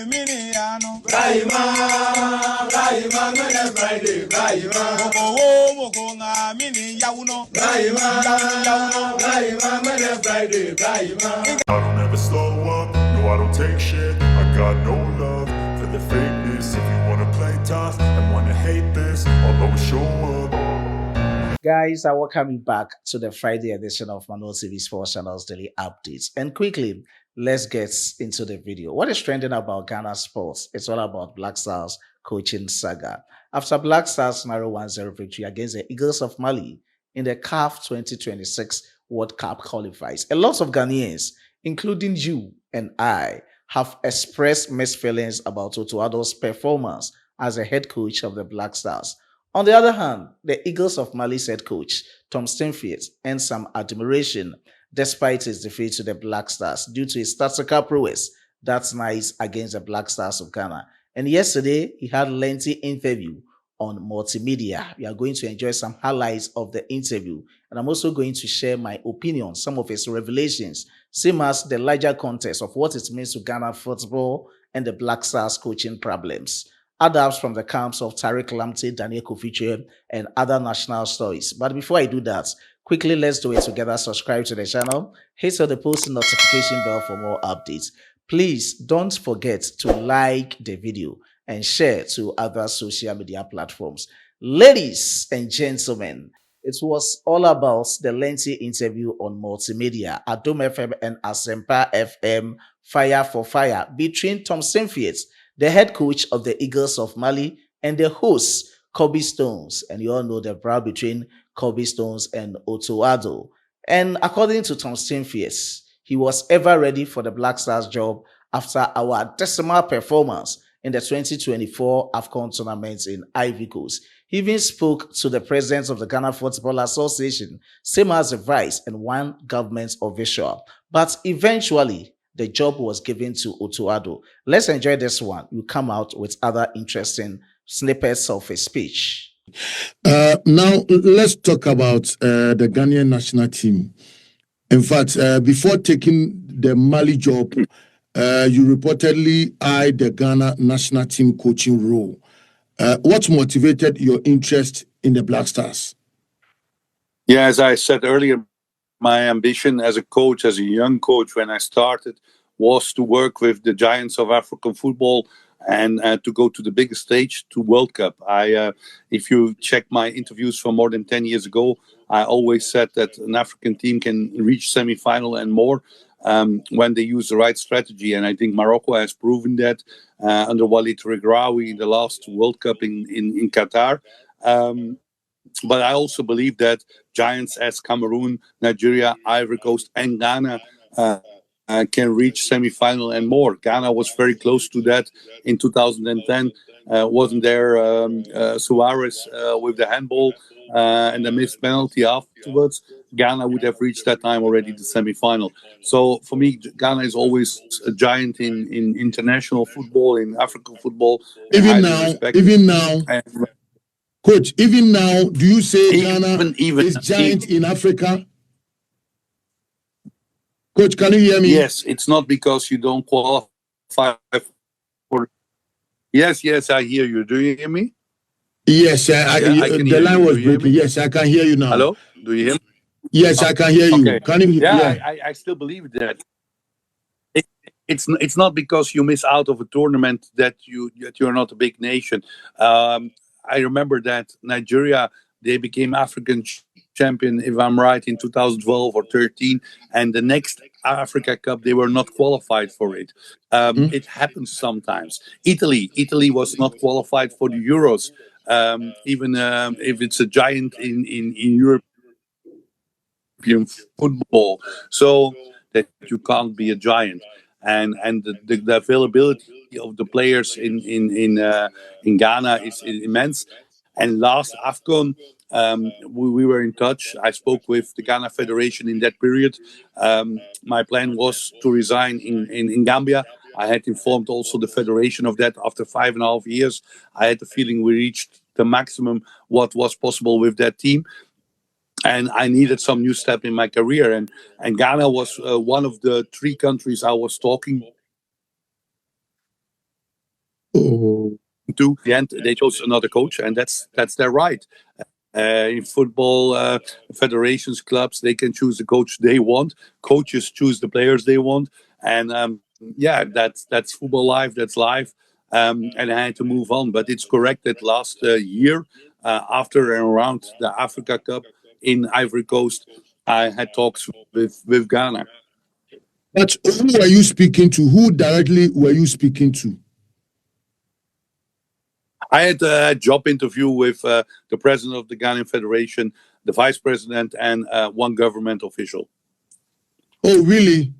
don't ever slow up, no I don't take shit. I got no love for the fakeness. If you wanna play tough and wanna hate this, I'll always show up. Guys, I welcome you back to the Friday edition of Manuel TV Sports Channel's Daily Updates. And quickly, let's get into the video. What is trending about Ghana sports? It's all about Black Stars coaching saga. After Black Stars' narrow 1-0 victory against the Eagles of Mali in the CAF 2026 World Cup qualifiers, a lot of Ghanaians, including you and I, have expressed mixed feelings about Otuado's performance as a head coach of the Black Stars. On the other hand, the Eagles of Mali's head coach, Tom Saintfiet, earned some admiration despite his defeat to the Black Stars due to his tactical prowess that's nice against the Black Stars of Ghana. And yesterday, he had a lengthy interview on multimedia. We are going to enjoy some highlights of the interview, and I'm also going to share my opinion, some of his revelations, same as the larger context of what it means to Ghana football and the Black Stars coaching problems. Adapts from the camps of Tariq Lamptey, Daniel Kofiche, and other national stories. But before I do that, quickly let's do it together. Subscribe to the channel, hit the post notification bell for more updates. Please don't forget to like the video and share to other social media platforms. Ladies and gentlemen, it was all about the lengthy interview on multimedia, Adom FM and Asempa FM, Fire for Fire, between Tom Saintfiet, the head coach of the Eagles of Mali, and the host, Kobe Stones. And you all know the brawl between Kobe Stones and Otuado. And according to Tom Saintfiet, he was ever ready for the Black Stars job after our decimal performance in the 2024 AFCON tournament in Ivory Coast. He even spoke to the president of the Ghana Football Association, same as the vice and one government official. But eventually, the job was given to Otuado. Let's enjoy this one. You come out with other interesting snippets of his speech. Now, let's talk about the Ghanaian national team. In fact, before taking the Mali job, you reportedly eyed the Ghana national team coaching role. What motivated your interest in the Black Stars? Yeah, as I said earlier, my ambition as a coach, as a young coach when I started, was to work with the giants of African football and to go to the biggest stage, to World Cup. If you check my interviews from more than 10 years ago, I always said that an African team can reach semi-final and more when they use the right strategy. And I think Morocco has proven that under Walid Regraoui in the last World Cup in Qatar. But I also believe that giants as Cameroon, Nigeria, Ivory Coast, and Ghana can reach semi-final and more. Ghana was very close to that in 2010. Wasn't there Suarez with the handball and the missed penalty afterwards? Ghana would have reached that time already the semi-final. So for me, Ghana is always a giant in international football, in African football. Even now. Coach, even now, do you say Ghana is giant in Africa? Coach, can you hear me? Yes, it's not because you don't qualify for... Yes, I hear you. Do you hear me? Yes, the line was breaking. Yes, I can hear you now. Hello? Do you hear me? Yes, I can hear you. Okay. Can you hear? Yeah, I still believe that. It's not because you miss out of a tournament that you're not a big nation. I remember that Nigeria, they became African champion, if I'm right, in 2012 or 13, and the next Africa Cup they were not qualified for it. It happens sometimes. Italy was not qualified for the Euros, even if it's a giant in European football. So that you can't be a giant. And the availability of the players in Ghana is immense. And last AFCON, we were in touch. I spoke with the Ghana Federation in that period. My plan was to resign in Gambia. I had informed also the Federation of that. After 5.5 years, I had the feeling we reached the maximum what was possible with that team. And I needed some new step in my career. And Ghana was one of the 3 countries I was talking Oh, to the end, they chose another coach, and that's their right. In football, federations, clubs, they can choose the coach they want. Coaches choose the players they want, and yeah, that's football life. That's life, and I had to move on. But it's correct that last year, after and around the Africa Cup in Ivory Coast, I had talks with Ghana. but who were you speaking to? Who directly were you speaking to? I had a job interview with the president of the Ghanaian Federation, the vice president, and one government official. Oh, really?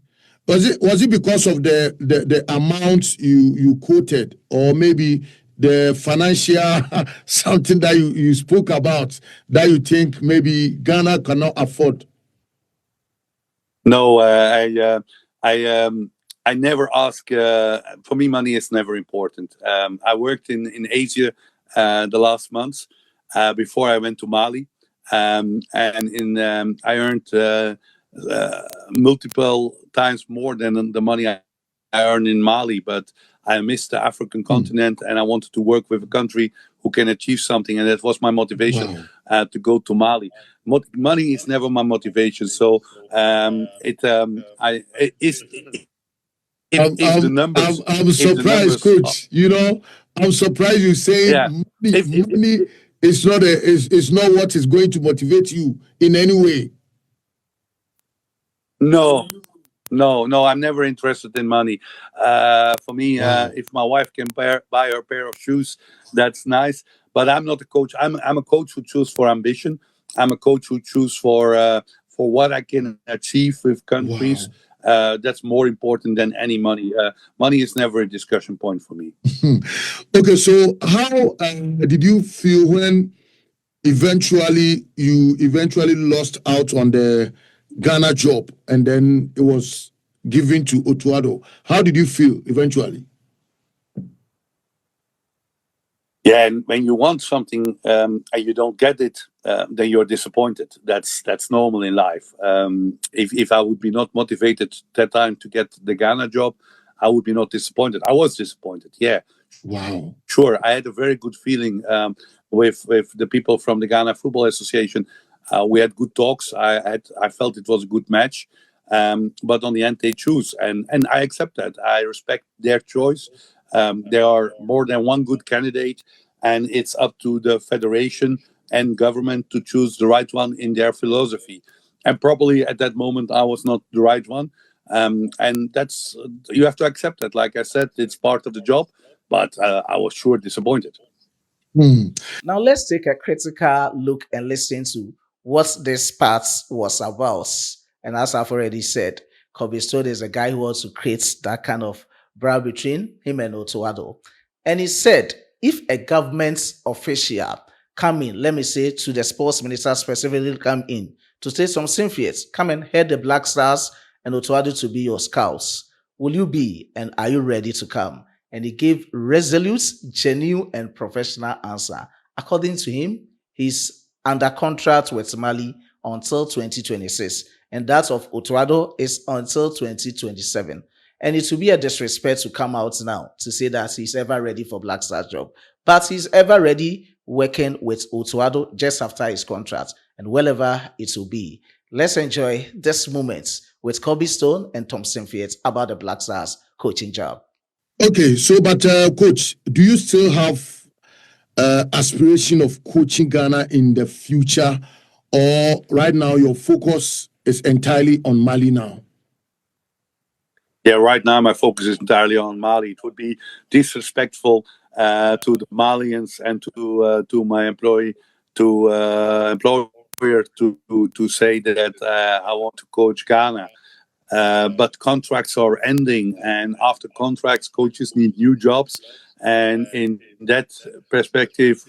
Was it because of the amount you quoted, or maybe the financial something that you spoke about that you think maybe Ghana cannot afford? No, I never ask. For me, money is never important. I worked in Asia the last months before I went to Mali, and I earned multiple times more than the money I earn in Mali. But I missed the African continent, and I wanted to work with a country who can achieve something, and that was my motivation to go to Mali. Money is never my motivation, so if the numbers, I'm if the surprised, numbers, coach. You know, I'm surprised you say yeah, if money is not what is going to motivate you in any way. no, no, I'm never interested in money. For me, Wow. if my wife can buy her a pair of shoes, that's nice. But I'm not a coach. I'm a coach who chooses for ambition. I'm a coach who chooses for what I can achieve with countries. Wow. That's more important than any money. Money is never a discussion point for me. Okay, so how did you feel when you eventually lost out on the Ghana job and then it was given to Otuado? How did you feel eventually? Yeah, and when you want something and you don't get it, then you're disappointed. That's normal in life. If I would be not motivated that time to get the Ghana job, I would be not disappointed. I was disappointed. Yeah, Wow. sure. I had a very good feeling with the people from the Ghana Football Association. We had good talks. I felt it was a good match. But on the end, they choose, and I accept that. I respect their choice. There are more than one good candidate, and it's up to the federation and government to choose the right one in their philosophy. And probably at that moment, I was not the right one. And that's you have to accept that. Like I said, it's part of the job. But I was sure disappointed. Hmm. Now let's take a critical look and listen to what this part was about. And as I've already said, Kobe Stone is a guy who wants to create that kind of brow between him and Otuado. And he said, if a government official come in, let me say to the sports minister specifically come in to say Tom Saintfiet, come and head the Black Stars and Otuado to be your scouts, will you be and are you ready to come? And he gave resolute, genuine, and professional answer. According to him, he's under contract with Mali until 2026, and that of Otuado is until 2027. And it will be a disrespect to come out now to say that he's ever ready for Black Stars job, but he's ever ready working with Otuado just after his contract and wherever it will be. Let's enjoy this moment with Kobe Stone and Tom Saintfiet about the Black Stars coaching job. Okay, so but coach, do you still have aspiration of coaching Ghana in the future, or right now your focus is entirely on Mali now? Yeah, right now my focus is entirely on Mali. It would be disrespectful to the Malians and to my employer to say that I want to coach Ghana. But contracts are ending, and after contracts, coaches need new jobs. And in that perspective,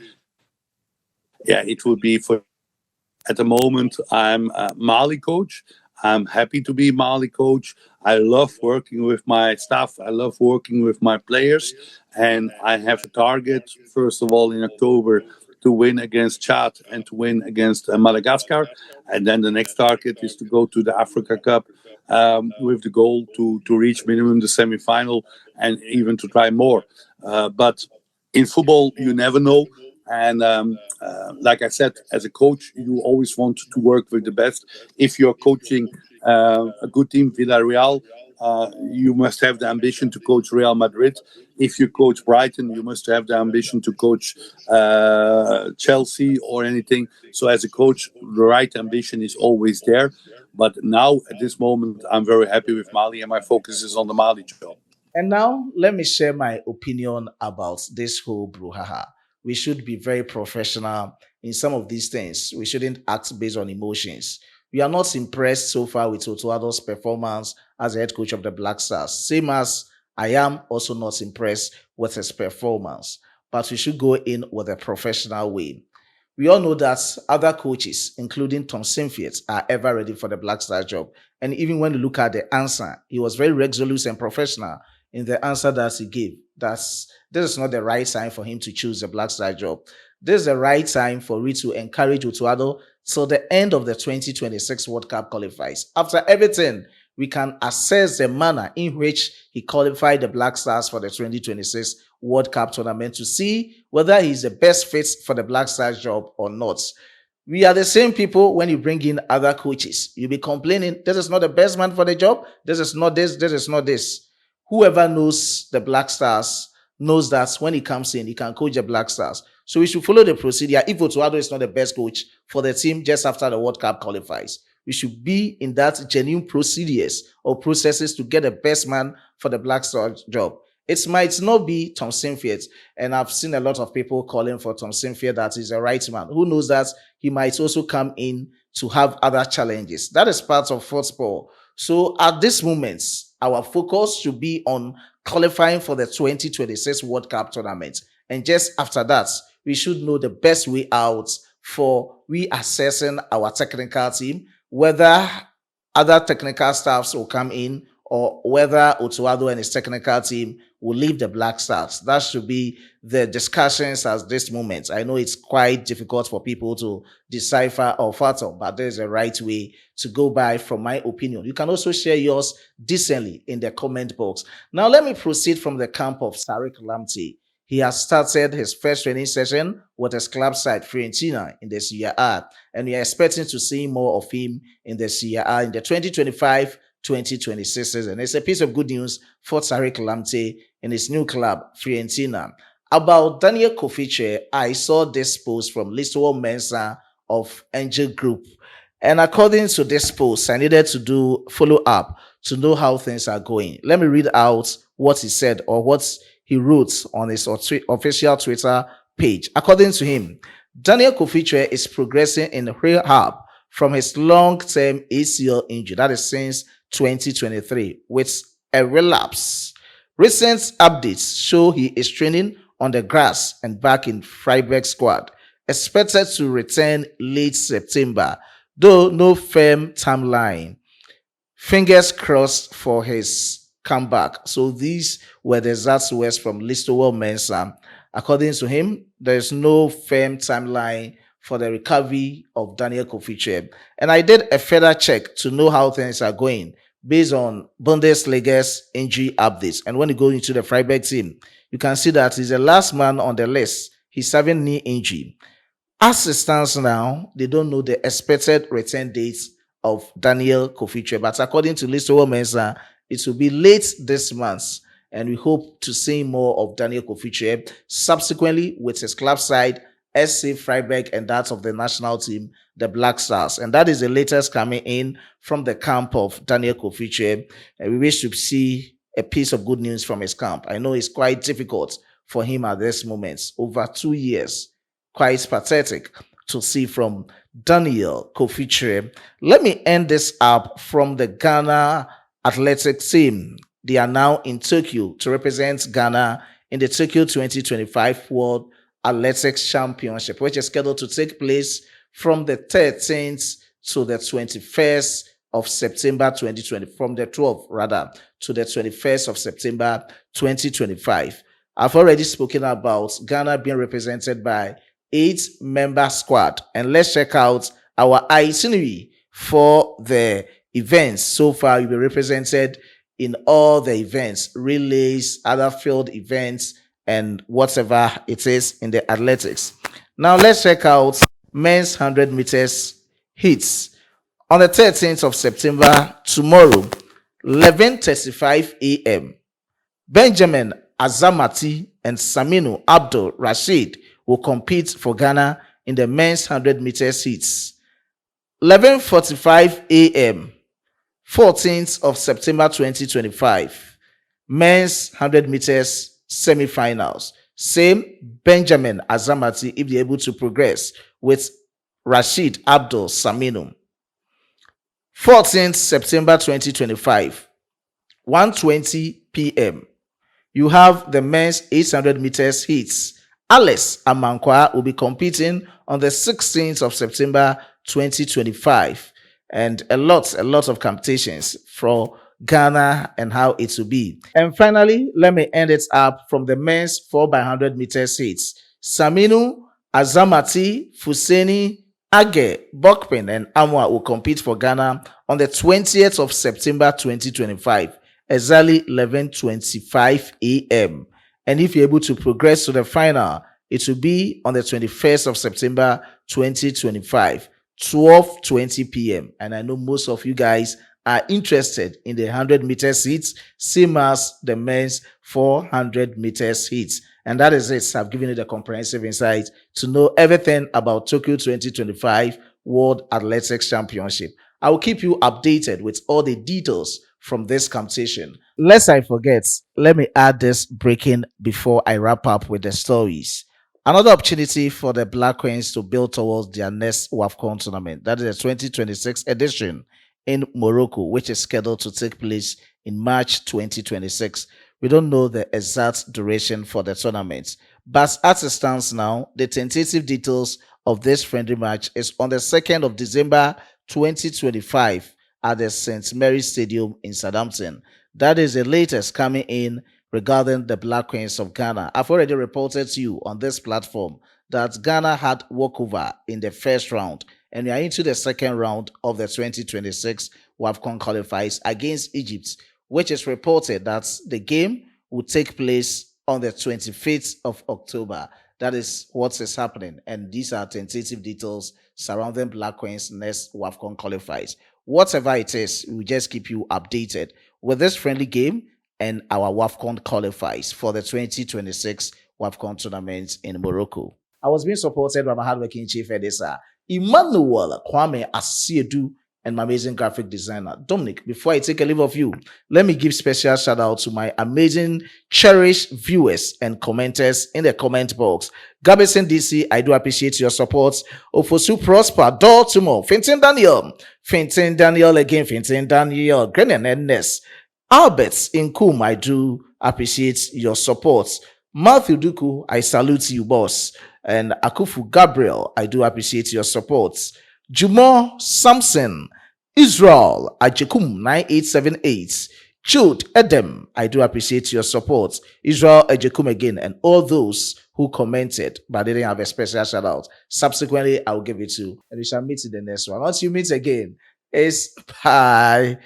yeah, it would be for at the moment. I'm a Mali coach. I'm happy to be Mali coach. I love working with my staff. I love working with my players, and I have a target. First of all, in October, to win against Chad and to win against Madagascar, and then the next target is to go to the Africa Cup with the goal to reach minimum the semi-final and even to try more. But in football, you never know. And like I said, as a coach, you always want to work with the best. If you're coaching a good team, Villarreal, you must have the ambition to coach Real Madrid. If you coach Brighton, you must have the ambition to coach Chelsea or anything. So as a coach, the right ambition is always there. But now, at this moment, I'm very happy with Mali, and my focus is on the Mali job. And now let me share my opinion about this whole brouhaha. We should be very professional in some of these things. We shouldn't act based on emotions. We are not impressed so far with Otoado's performance as the head coach of the Black Stars. Same as I am also not impressed with his performance. But we should go in with a professional way. We all know that other coaches, including Tom Saintfiet, are ever ready for the Black Star job. And even when you look at the answer, he was very resolute and professional in the answer that he gave. This is not the right time for him to choose the Black Star job. This is the right time for me to encourage Otuado till the end of the 2026 World Cup qualifies. After everything, we can assess the manner in which he qualified the Black Stars for the 2026 World Cup tournament to see whether he's the best fit for the Black Stars job or not. We are the same people when you bring in other coaches. You'll be complaining, this is not the best man for the job, this is not this is not this. Whoever knows the Black Stars knows that when he comes in, he can coach the Black Stars. So we should follow the procedure. If Otuado is not the best coach for the team just after the World Cup qualifies, we should be in that genuine procedures or processes to get the best man for the Black Star job. It might not be Tom Saintfiet, and I've seen a lot of people calling for Tom Saintfiet that is the right man. Who knows that he might also come in to have other challenges. That is part of football. So at this moment, our focus should be on qualifying for the 2026 World Cup tournament. And just after that, we should know the best way out for reassessing our technical team, whether other technical staffs will come in or whether Otuado and his technical team will leave the Black Stars. That should be the discussions at this moment. I know it's quite difficult for people to decipher or fathom, but there's a right way to go by from my opinion. You can also share yours decently in the comment box. Now, let me proceed from the camp of Tariq Lamptey. He has started his first training session with his club side, Fiorentina, in the Serie A, and we are expecting to see more of him in the Serie A in the 2025-2026 season. It's a piece of good news for Tariq Lamptey in his new club, Fiorentina. About Daniel Kofice, I saw this post from Listowel Mensah of Angel Group. And according to this post, I needed to do follow-up to know how things are going. Let me read out what he said or what he wrote on his official Twitter page. According to him, Daniel Kofice is progressing in rehab from his long-term ACL injury, that is since 2023, with a relapse. Recent updates show he is training on the grass and back in Freiburg squad, expected to return late September, though no firm timeline. Fingers crossed for his comeback. So these were the exact words from Listowel Mensah. According to him, there is no firm timeline for the recovery of Daniel Kofice. And I did a further check to know how things are going based on Bundesliga's injury updates. And when you go into the Freiburg team, you can see that he's the last man on the list. He's having knee injury. As it stands now, they don't know the expected return dates of Daniel Kofice. But according to Listowel Mensah, it will be late this month, and we hope to see more of Daniel Kofice subsequently with his club side, SC Freiburg, and that of the national team, the Black Stars. And that is the latest coming in from the camp of Daniel Kofice. And we wish to see a piece of good news from his camp. I know it's quite difficult for him at this moment. Over 2 years, quite pathetic to see from Daniel Kofice. Let me end this up from the Ghana athletic team. They are now in Tokyo to represent Ghana in the Tokyo 2025 World Athletics Championship, which is scheduled to take place from the 13th to the 21st of September 2020, from the 12th rather to the 21st of September 2025. I've already spoken about Ghana being represented by 8-member squad, and let's check out our itinerary for the events. So far, you'll be represented in all the events, relays, other field events, and whatever it is in the athletics. Now, let's check out men's 100 meters heats. On the 13th of September, tomorrow, 11:35 a.m., Benjamin Azamati and Saminu Abdul Rashid will compete for Ghana in the men's 100 meters heats. 11:45 a.m., 14th of September 2025, men's 100 meters semi-finals. Same Benjamin Azamati, if they're able to progress, with Rashid Abdul Saminu. 14th September 2025, 1:20 p.m. You have the men's 800 meters heats. Alex Amankwa will be competing on the 16th of September 2025, and a lot of competitions for Ghana and how it will be. And finally, let me end it up from the men's 4x100 meters heats. Saminu, Azamati, Fuseni, Age, Bokpin, and Amwa will compete for Ghana on the 20th of September 2025, exactly 11:25 a.m. And if you're able to progress to the final, it will be on the 21st of September 2025, 12:20 p.m. And I know most of you guys are interested in the 100 meters heats, same as the men's 400 meters heats. And that is it. I've given you the comprehensive insight to know everything about Tokyo 2025 World Athletics Championship. I will keep you updated with all the details from this competition. Lest I forget, let me add this breaking before I wrap up with the stories. Another opportunity for the Black Queens to build towards their next WAFCON tournament. That is the 2026 edition in Morocco, which is scheduled to take place in March 2026. We don't know the exact duration for the tournament, but as it stands now, the tentative details of this friendly match is on the 2nd of December 2025 at the St. Mary's Stadium in Southampton. That is the latest coming in regarding the Black Queens of Ghana. I've already reported to you on this platform that Ghana had walkover in the first round, and we are into the second round of the 2026 WAFCON qualifiers against Egypt, which is reported that the game will take place on the 25th of October. That is what is happening, and these are tentative details surrounding Black Queens' next WAFCON qualifiers. Whatever it is, we'll just keep you updated with this friendly game and our WAFCON qualifiers for the 2026 WAFCON tournament in Morocco. I was being supported by my hardworking chief editor, Emmanuel Kwame Asiedu, and my amazing graphic designer, Dominic. Before I take a leave of you, let me give special shout out to my amazing, cherished viewers and commenters in the comment box. Gabison DC, I do appreciate your support. Ofosu Prosper, Dortmund, Fintin Daniel again, Fintin Daniel, Ghanaian Ness, Albert Inkum, I do appreciate your support. Matthew Duku, I salute you, boss. And Akufu Gabriel, I do appreciate your support. Jumo Samson, Israel Ajekum 9878, Jude Edem, I do appreciate your support. Israel Ajekum again, and all those who commented but didn't have a special shout out. Subsequently, I will give it to, and we shall meet in the next one. Once you meet again, it's bye.